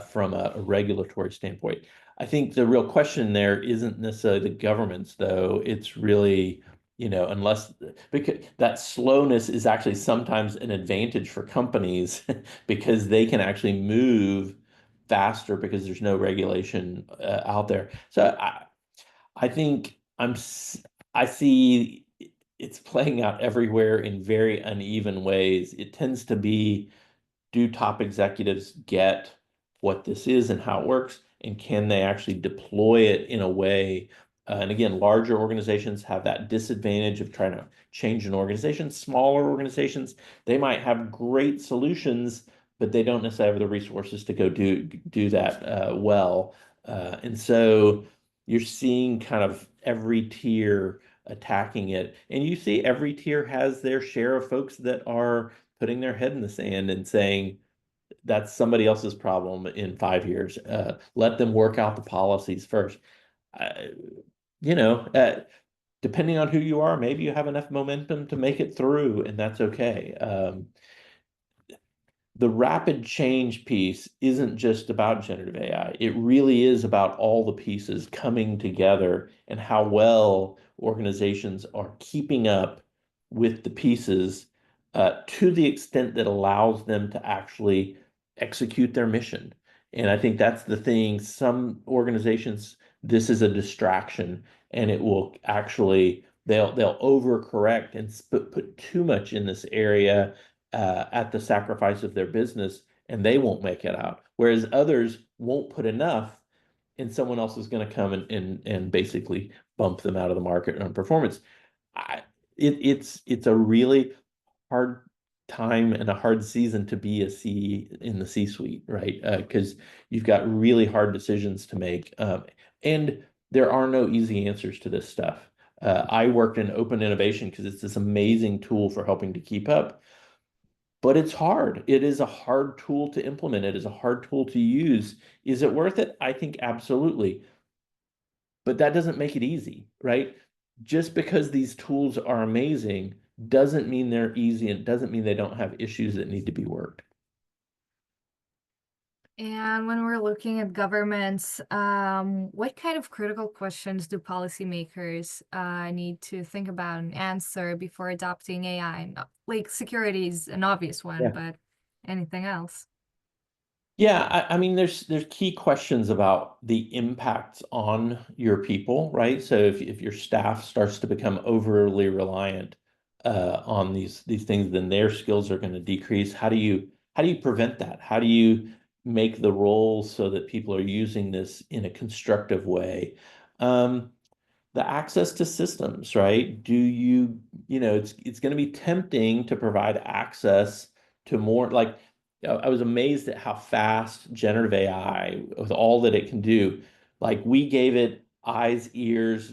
from a regulatory standpoint. I think the real question there isn't necessarily the governments, though. It's really, unless because that slowness is actually sometimes an advantage for companies because they can actually move faster because there's no regulation out there. So I think I see it's playing out everywhere in very uneven ways. It tends to be, do top executives get what this is and how it works? And can they actually deploy it in a way? And again, larger organizations have that disadvantage of trying to change an organization. Smaller organizations, they might have great solutions, but they don't necessarily have the resources to go do that well. And so you're seeing kind of every tier attacking it. And you see every tier has their share of folks that are putting their head in the sand and saying, that's somebody else's problem in 5 years. Let them work out the policies first. Uh, you know, uh, Depending on who you are, maybe you have enough momentum to make it through, and that's okay. The rapid change piece isn't just about generative AI. It really is about all the pieces coming together and how well organizations are keeping up with the pieces to the extent that allows them to actually execute their mission. And I think that's the thing. Some organizations, this is a distraction, and it will actually they'll overcorrect and put too much in this area at the sacrifice of their business, and they won't make it out. Whereas others won't put enough, and someone else is going to come and basically bump them out of the market on performance. I, it's a really hard time and a hard season to be a C in the C-suite, right? Because you've got really hard decisions to make, and there are no easy answers to this stuff. I worked in open innovation because it's this amazing tool for helping to keep up, but it's hard. It is a hard tool to implement. It is a hard tool to use. Is it worth it? I think absolutely. But that doesn't make it easy, right? Just because these tools are amazing doesn't mean they're easy and doesn't mean they don't have issues that need to be worked. And when we're looking at governments, what kind of critical questions do policymakers need to think about and answer before adopting AI? Like security is an obvious one, Yeah. but anything else? Yeah, I mean, there's key questions about the impacts on your people, right? So if your staff starts to become overly reliant on these things, then their skills are going to decrease. How do you prevent that? How do you make the roles so that people are using this in a constructive way? Um, the access to systems, right? It's going to be tempting to provide access to more, like, I was amazed at how fast generative AI, with all that it can do, like we gave it eyes, ears,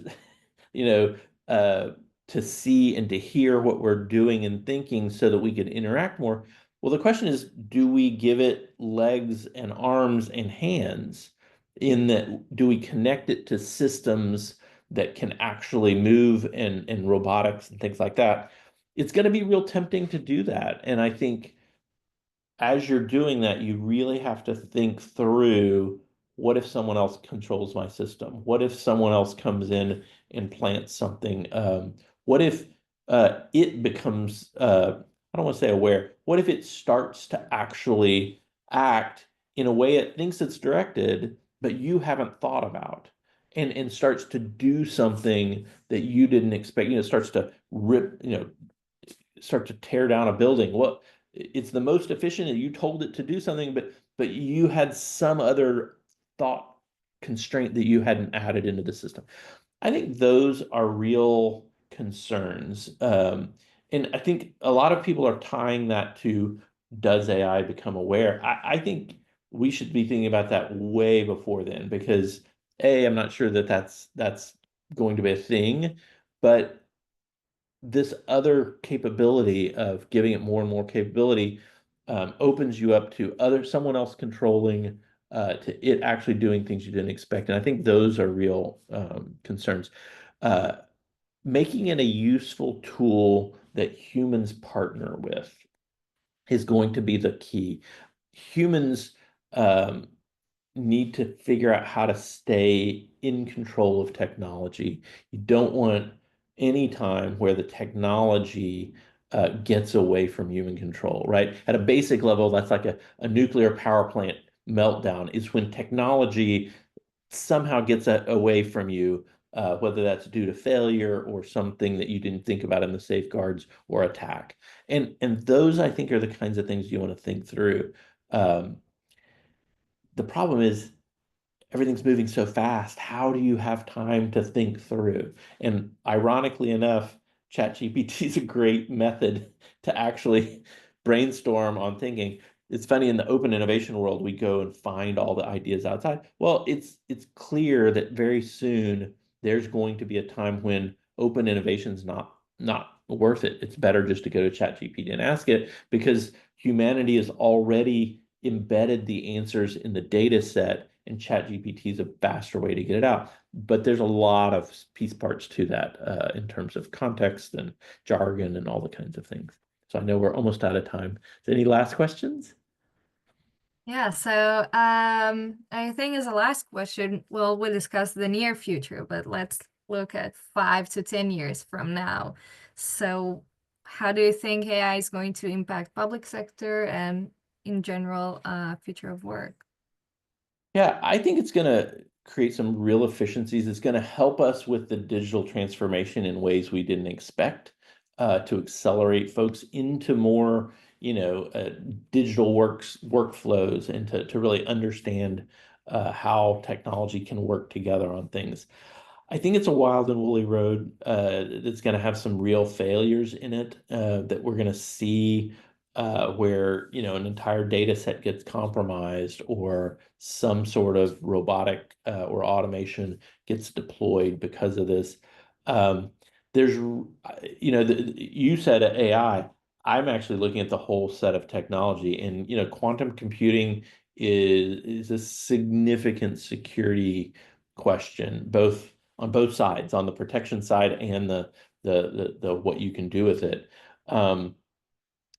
you know, uh, to see and to hear what we're doing and thinking so that we could interact more. Well, the question is, do we give it legs and arms and hands? In that, do we connect it to systems that can actually move and robotics and things like that? It's going to be real tempting to do that. And I think as you're doing that, you really have to think through, what if someone else controls my system? What if someone else comes in and plants something? What if it becomes, I don't want to say aware, what if it starts to actually act in a way it thinks it's directed, but you haven't thought about? And starts to do something that you didn't expect, starts to rip, start to tear down a building. Well, it's the most efficient, and you told it to do something, but you had some other thought constraint that you hadn't added into the system. I think those are real concerns. And I think a lot of people are tying that to, does AI become aware? I think we should be thinking about that way before then, because I'm not sure that that's going to be a thing, but this other capability of giving it more and more capability opens you up to someone else controlling, to it actually doing things you didn't expect. And I think those are real concerns. Uh, Making it a useful tool that humans partner with is going to be the key. Humans um, need to figure out how to stay in control of technology. You don't want any time where the technology gets away from human control, right? At a basic level, that's like a nuclear power plant meltdown is when technology somehow gets away from you, whether that's due to failure or something that you didn't think about in the safeguards or attack. And those, I think, are the kinds of things you want to think through. Um, the problem is everything's moving so fast. How do you have time to think through? And ironically enough, ChatGPT is a great method to actually brainstorm on thinking. It's funny in the open innovation world, we go and find all the ideas outside. Well, it's clear that very soon there's going to be a time when open innovation's not worth it. It's better just to go to ChatGPT and ask it because humanity has already embedded the answers in the data set, and ChatGPT is a faster way to get it out. But there's a lot of piece parts to that in terms of context and jargon and all the kinds of things. So I know we're almost out of time. Any last questions? Yeah, so I think as a last question, well, we'll discuss the near future, but let's look at 5 to 10 years from now. So how do you think AI is going to impact public sector and in general, future of work? Yeah, I think it's going to create some real efficiencies. It's going to help us with the digital transformation in ways we didn't expect, to accelerate folks into more, digital workflows and to really understand how technology can work together on things. I think it's a wild and woolly road that's going to have some real failures in it that we're going to see where an entire data set gets compromised or some sort of robotic or automation gets deployed because of this. Um, you said AI. I'm actually looking at the whole set of technology, and quantum computing is a significant security question, both on both sides, on the protection side and the what you can do with it. Um,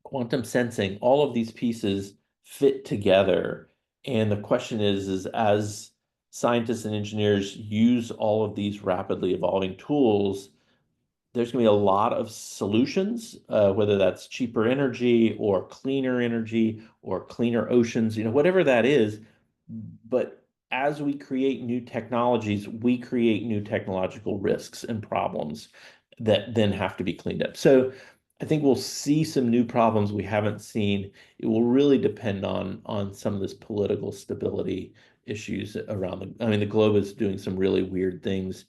Quantum sensing, all of these pieces fit together. And the question is as scientists and engineers use all of these rapidly evolving tools, there's going to be a lot of solutions, whether that's cheaper energy or cleaner energy or cleaner oceans, whatever that is. But as we create new technologies, we create new technological risks and problems that then have to be cleaned up. So I think we'll see some new problems we haven't seen. It will really depend on some of this political stability issues around I mean, the globe is doing some really weird things.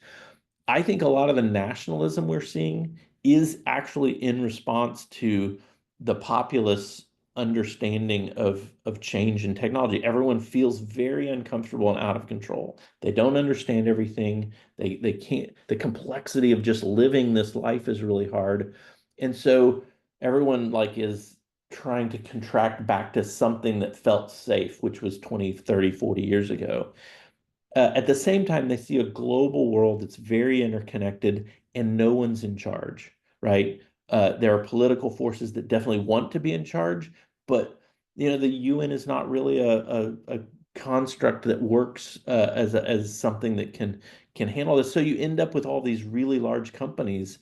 I think a lot of the nationalism we're seeing is actually in response to the populace understanding of change in technology. Everyone feels very uncomfortable and out of control. They don't understand everything. They can't, the complexity of just living this life is really hard. And so everyone like is trying to contract back to something that felt safe, which was 20, 30, 40 years ago. At the same time, they see a global world that's very interconnected and no one's in charge, right? There are political forces that definitely want to be in charge, but the UN is not really a construct that works as something that can handle this. So you end up with all these really large companies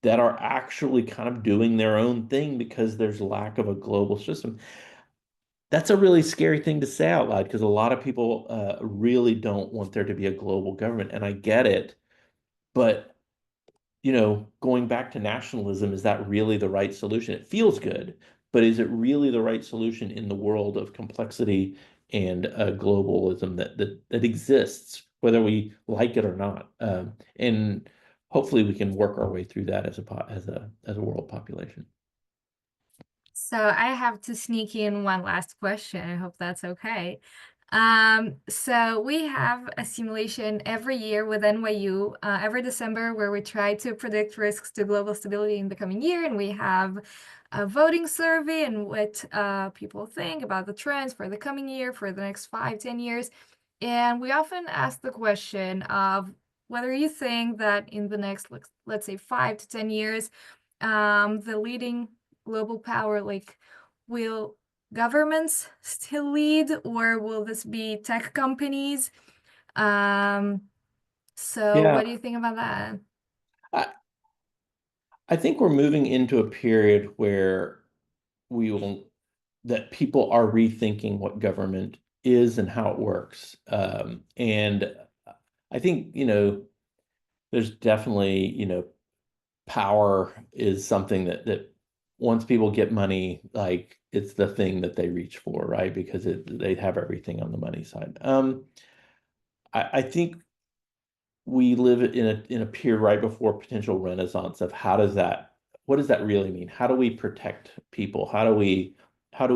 that are actually kind of doing their own thing because there's lack of a global system. That's a really scary thing to say out loud because a lot of people really don't want there to be a global government, and I get it. But going back to nationalism, is that really the right solution? It feels good, but is it really the right solution in the world of complexity and globalism that exists, whether we like it or not? And hopefully, we can work our way through that as a world population. So I have to sneak in one last question. I hope that's okay. So we have a simulation every year with NYU, every December, where we try to predict risks to global stability in the coming year, and we have a voting survey and what people think about the trends for the coming year, for the next 5, 10 years. And we often ask the question of whether you think that in the next, let's say, 5 to 10 years, the leading global power will governments still lead, or will this be tech companies? So Yeah, what do you think about that? I, I think we're moving into a period where we will that people are rethinking what government is and how it works. And I think, there's definitely, power is something that once people get money, like it's the thing that they reach for, right? Because they have everything on the money side. I think we live in a period right before potential renaissance of what does that really mean? How do we protect people? How do we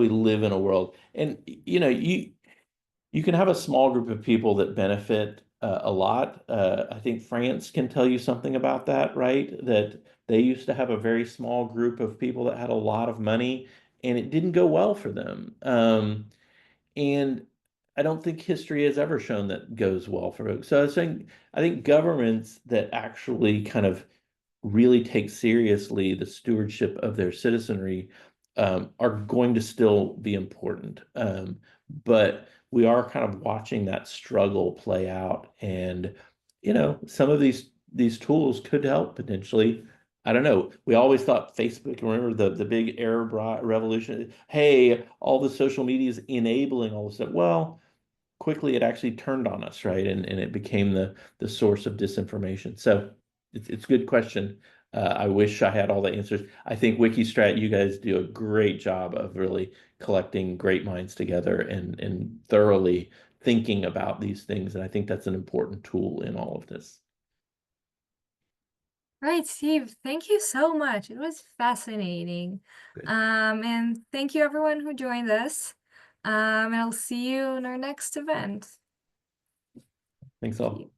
live in a world? And you can have a small group of people that benefit a lot. I think France can tell you something about that, right? That they used to have a very small group of people that had a lot of money, and it didn't go well for them. And I don't think history has ever shown that goes well for folks. So I think governments that actually kind of really take seriously the stewardship of their citizenry are going to still be important. But we are kind of watching that struggle play out. And, some of these tools could help potentially. I don't know. We always thought Facebook, remember the big Arab revolution? Hey, all the social media is enabling all this stuff. Well, quickly it actually turned on us, right? And it became the source of disinformation. So it's a good question. I wish I had all the answers. I think Wikistrat, you guys do a great job of really collecting great minds together and thoroughly thinking about these things. And I think that's an important tool in all of this. Right, Steve, thank you so much. It was fascinating. Good. And thank you everyone who joined us. And I'll see you in our next event. Thanks Thank all. you.